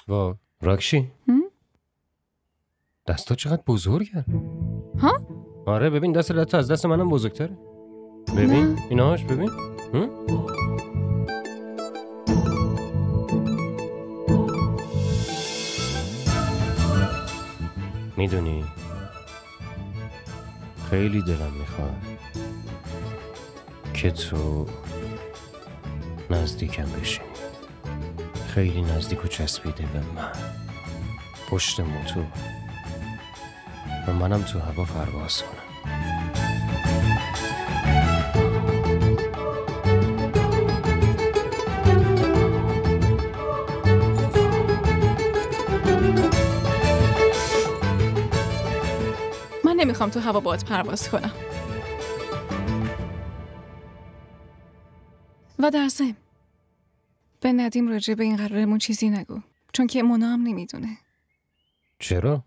وا راکشی دستا چقدر بزرگه. ها؟ آره ببین دست لطه از دست منم بزرگتره. ببین ایناش ببین. میدونی خیلی دلم میخواد که تو نزدیکم بشینی، خیلی نزدیک و چسبیده به من، پشت موتور و منم تو هوا پرواز کنم. من نمیخوام تو هوا باهات پرواز کنم. و در ضمن به ندیم راجع به این قرارمون چیزی نگو، چون که مونا هم نمیدونه. چرا؟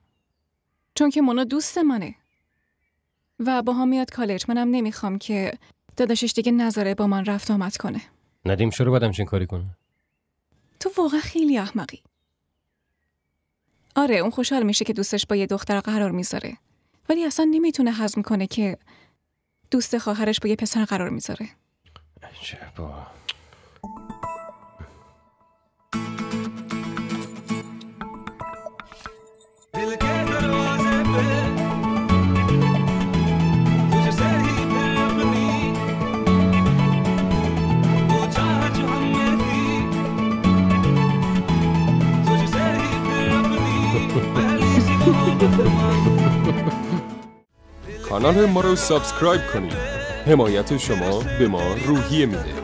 چون که مونا دوست منه و با هم میاد کالج. منم نمیخوام که داداشش دیگه نذاره با من رفت آمد کنه. ندیم چرا باید همچین کاری کنه؟ تو واقعا خیلی احمقی. آره اون خوشحال میشه که دوستش با یه دختر قرار میذاره، ولی اصلا نمیتونه هضم کنه که دوست خواهرش با یه پسر قرار میذاره. عجبا. کانال ما رو سابسکرایب کنید. حمایت شما به ما روحیه میده.